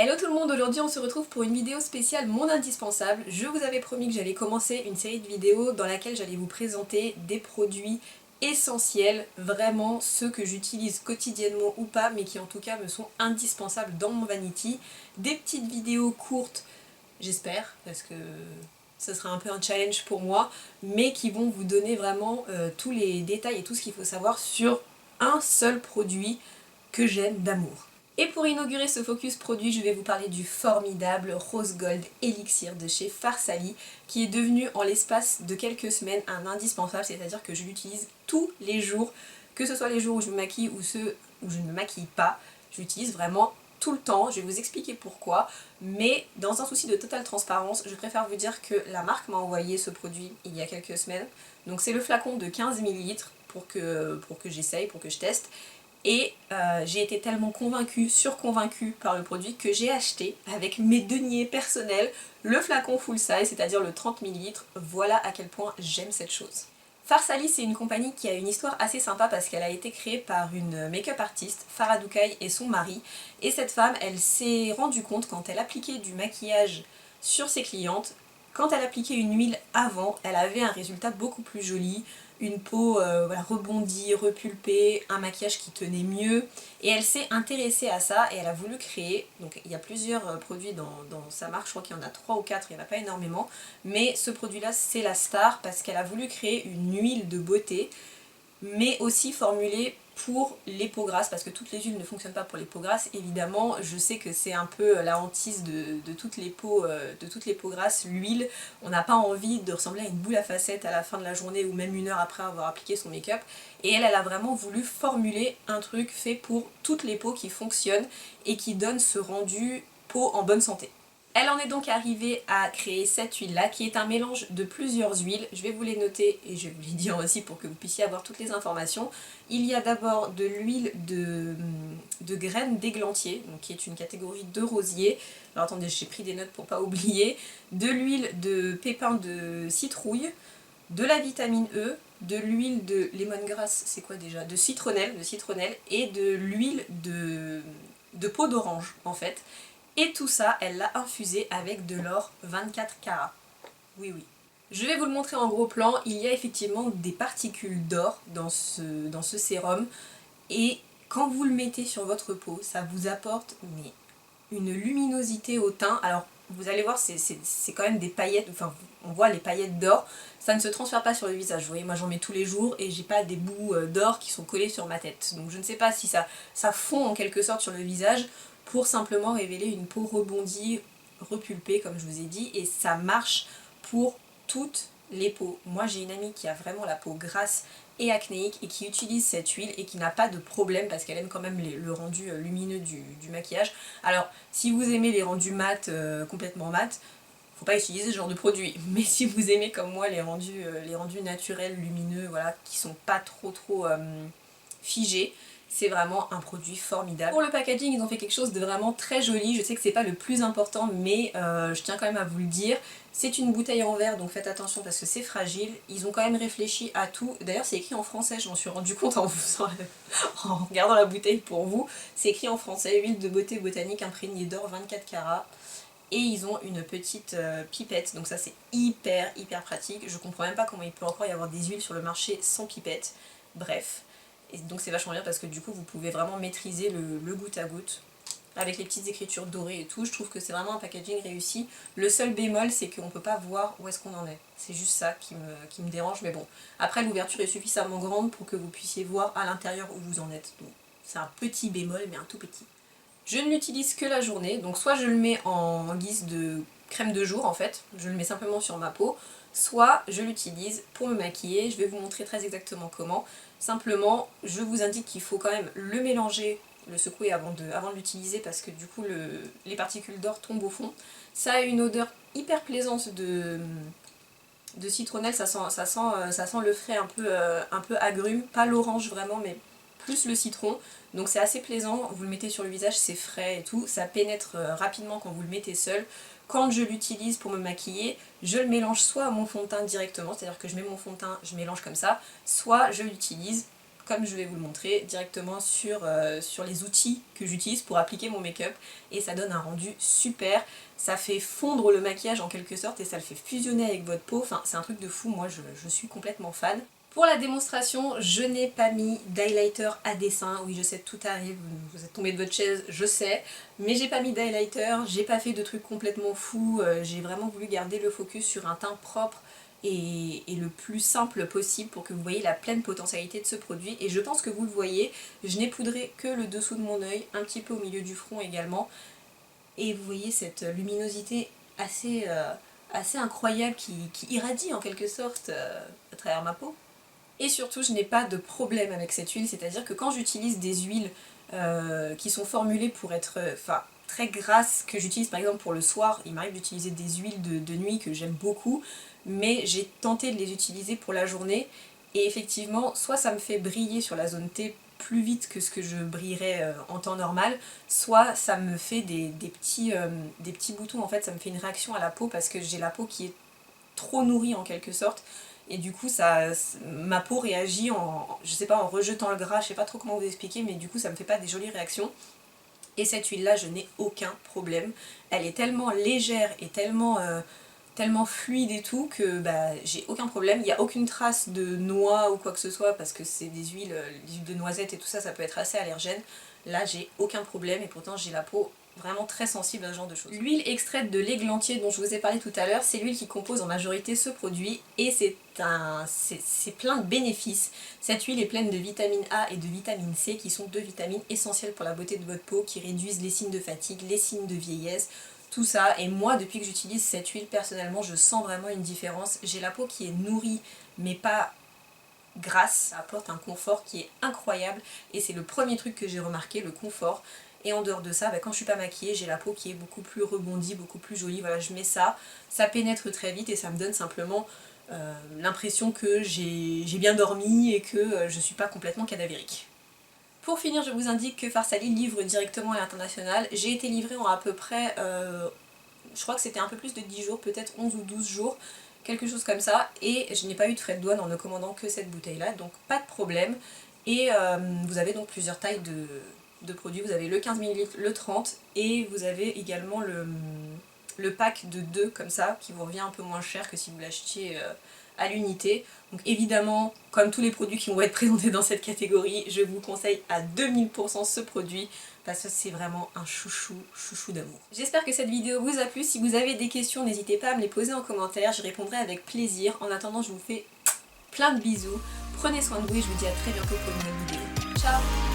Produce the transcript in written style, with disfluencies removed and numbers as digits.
Hello tout le monde, aujourd'hui on se retrouve pour une vidéo spéciale Mon Indispensable. Je vous avais promis que j'allais commencer une série de vidéos dans laquelle j'allais vous présenter des produits essentiels, vraiment ceux que j'utilise quotidiennement ou pas, mais qui en tout cas me sont indispensables dans mon vanity. Des petites vidéos courtes, j'espère, parce que ce sera un peu un challenge pour moi, mais qui vont vous donner vraiment tous les détails et tout ce qu'il faut savoir sur un seul produit que j'aime d'amour. Et pour inaugurer ce focus produit, je vais vous parler du formidable Rose Gold Elixir de chez Farsali, qui est devenu en l'espace de quelques semaines un indispensable, c'est-à-dire que je l'utilise tous les jours, que ce soit les jours où je me maquille ou ceux où je ne me maquille pas, je l'utilise vraiment tout le temps. Je vais vous expliquer pourquoi, mais dans un souci de totale transparence, je préfère vous dire que la marque m'a envoyé ce produit il y a quelques semaines, donc c'est le flacon de 15 ml pour que j'essaye, pour que je teste. Et j'ai été tellement convaincue, surconvaincue par le produit que j'ai acheté avec mes deniers personnels le flacon full size, c'est-à-dire le 30 ml. Voilà à quel point j'aime cette chose. Farsali, c'est une compagnie qui a une histoire assez sympa parce qu'elle a été créée par une make-up artiste, Farah Doukai, et son mari. Et cette femme, elle s'est rendue compte quand elle appliquait du maquillage sur ses clientes, quand elle appliquait une huile avant, elle avait un résultat beaucoup plus joli, une peau voilà, rebondie, repulpée, un maquillage qui tenait mieux, et elle s'est intéressée à ça et elle a voulu créer, donc il y a plusieurs produits dans sa marque, je crois qu'il y en a 3 ou 4, il n'y en a pas énormément, mais ce produit là c'est la star parce qu'elle a voulu créer une huile de beauté, mais aussi formulée pour les peaux grasses, parce que toutes les huiles ne fonctionnent pas pour les peaux grasses, évidemment. Je sais que c'est un peu la hantise de toutes les peaux grasses, l'huile. On n'a pas envie de ressembler à une boule à facettes à la fin de la journée ou même une heure après avoir appliqué son make-up. Et elle a vraiment voulu formuler un truc fait pour toutes les peaux qui fonctionnent et qui donne ce rendu peau en bonne santé. Elle en est donc arrivée à créer cette huile là qui est un mélange de plusieurs huiles. Je vais vous les noter et je vais vous les dire aussi pour que vous puissiez avoir toutes les informations. Il y a d'abord de l'huile de graines d'églantier, qui est une catégorie de rosier. Alors attendez, j'ai pris des notes pour pas oublier. De l'huile de pépins de citrouille, de la vitamine E, de l'huile de lemongrass, c'est quoi déjà? De citronnelle et de l'huile de peau d'orange en fait. Et tout ça, elle l'a infusé avec de l'or 24 carats. Oui, oui. Je vais vous le montrer en gros plan. Il y a effectivement des particules d'or dans ce sérum. Et quand vous le mettez sur votre peau, ça vous apporte mais, une luminosité au teint. Alors, vous allez voir, c'est quand même des paillettes. Enfin, on voit les paillettes d'or. Ça ne se transfère pas sur le visage. Vous voyez, moi j'en mets tous les jours et j'ai pas des bouts d'or qui sont collés sur ma tête. Donc je ne sais pas si ça fond en quelque sorte sur le visage pour simplement révéler une peau rebondie, repulpée comme je vous ai dit, et ça marche pour toutes les peaux. Moi j'ai une amie qui a vraiment la peau grasse et acnéique et qui utilise cette huile et qui n'a pas de problème parce qu'elle aime quand même le rendu lumineux du maquillage. Alors si vous aimez les rendus mat, complètement mat, faut pas utiliser ce genre de produit, mais si vous aimez comme moi les rendus naturels, lumineux, voilà, qui sont pas trop figés, c'est vraiment un produit formidable. Pour le packaging, ils ont fait quelque chose de vraiment très joli. Je sais que c'est pas le plus important, mais je tiens quand même à vous le dire. C'est une bouteille en verre, donc faites attention parce que c'est fragile. Ils ont quand même réfléchi à tout. D'ailleurs, c'est écrit en français, je m'en suis rendu compte en en regardant la bouteille pour vous. C'est écrit en français, huile de beauté botanique imprégnée d'or 24 carats. Et ils ont une petite pipette, donc ça c'est hyper pratique. Je comprends même pas comment il peut encore y avoir des huiles sur le marché sans pipette. Bref. Et donc c'est vachement bien parce que du coup vous pouvez vraiment maîtriser le goutte à goutte avec les petites écritures dorées et tout. Je trouve que c'est vraiment un packaging réussi. Le seul bémol c'est qu'on peut pas voir où est-ce qu'on en est. C'est juste ça qui me dérange, mais bon. Après l'ouverture est suffisamment grande pour que vous puissiez voir à l'intérieur où vous en êtes. Donc c'est un petit bémol mais un tout petit. Je ne l'utilise que la journée, donc soit je le mets en guise de crème de jour en fait, je le mets simplement sur ma peau, soit je l'utilise pour me maquiller. Je vais vous montrer très exactement comment. Simplement, je vous indique qu'il faut quand même le mélanger, le secouer avant de l'utiliser parce que du coup les particules d'or tombent au fond. Ça a une odeur hyper plaisante de citronnelle, ça sent le frais un peu agrume, pas l'orange vraiment mais plus le citron, donc c'est assez plaisant. Vous le mettez sur le visage, c'est frais et tout, ça pénètre rapidement quand vous le mettez seul. Quand je l'utilise pour me maquiller, je le mélange soit à mon fond de teint directement, c'est-à-dire que je mets mon fond de teint, je mélange comme ça, soit je l'utilise comme je vais vous le montrer, directement sur les outils que j'utilise pour appliquer mon make-up et ça donne un rendu super. Ça fait fondre le maquillage en quelque sorte et ça le fait fusionner avec votre peau, enfin c'est un truc de fou, moi je suis complètement fan. Pour la démonstration, je n'ai pas mis d'highlighter à dessin. Oui, je sais, tout arrive, vous êtes tombé de votre chaise, je sais. Mais j'ai pas mis d'highlighter, j'ai pas fait de trucs complètement fous. J'ai vraiment voulu garder le focus sur un teint propre et le plus simple possible pour que vous voyez la pleine potentialité de ce produit. Et je pense que vous le voyez, je n'ai poudré que le dessous de mon œil, un petit peu au milieu du front également. Et vous voyez cette luminosité assez incroyable qui irradie en quelque sorte à travers ma peau. Et surtout, je n'ai pas de problème avec cette huile, c'est-à-dire que quand j'utilise des huiles qui sont formulées pour être très grasses, que j'utilise par exemple pour le soir, il m'arrive d'utiliser des huiles de nuit que j'aime beaucoup, mais j'ai tenté de les utiliser pour la journée, et effectivement, soit ça me fait briller sur la zone T plus vite que ce que je brillerais en temps normal, soit ça me fait des petits boutons, en fait ça me fait une réaction à la peau parce que j'ai la peau qui est trop nourrie en quelque sorte. Et du coup ma peau réagit je sais pas, en rejetant le gras, je sais pas trop comment vous expliquer, mais du coup ça me fait pas des jolies réactions. Et cette huile là je n'ai aucun problème. Elle est tellement légère et tellement fluide et tout que j'ai aucun problème. Il n'y a aucune trace de noix ou quoi que ce soit parce que c'est des huiles, les huiles de noisette et tout ça, ça peut être assez allergène. Là j'ai aucun problème et pourtant j'ai la peau vraiment très sensible à ce genre de choses. L'huile extraite de l'églantier dont je vous ai parlé tout à l'heure, c'est l'huile qui compose en majorité ce produit et c'est plein de bénéfices. Cette huile est pleine de vitamine A et de vitamine C qui sont deux vitamines essentielles pour la beauté de votre peau, qui réduisent les signes de fatigue, les signes de vieillesse, tout ça. Et moi, depuis que j'utilise cette huile, personnellement, je sens vraiment une différence. J'ai la peau qui est nourrie mais pas grasse, ça apporte un confort qui est incroyable et c'est le premier truc que j'ai remarqué, le confort. Et en dehors de ça, quand je suis pas maquillée, j'ai la peau qui est beaucoup plus rebondie, beaucoup plus jolie. Voilà, je mets ça, ça pénètre très vite et ça me donne simplement l'impression que j'ai bien dormi et que je suis pas complètement cadavérique. Pour finir, je vous indique que Farsali livre directement à l'international. J'ai été livrée en à peu près, je crois que c'était un peu plus de 10 jours, peut-être 11 ou 12 jours, quelque chose comme ça. Et je n'ai pas eu de frais de douane en ne commandant que cette bouteille-là, donc pas de problème. Et vous avez donc plusieurs tailles de produits. Vous avez le 15 ml, le 30 et vous avez également le pack de 2 comme ça qui vous revient un peu moins cher que si vous l'achetiez à l'unité. Donc évidemment, comme tous les produits qui vont être présentés dans cette catégorie, je vous conseille à 2000% ce produit parce que c'est vraiment un chouchou d'amour. J'espère que cette vidéo vous a plu. Si vous avez des questions, n'hésitez pas à me les poser en commentaire, j'y répondrai avec plaisir. En attendant, je vous fais plein de bisous. Prenez soin de vous et je vous dis à très bientôt pour une nouvelle vidéo. Ciao!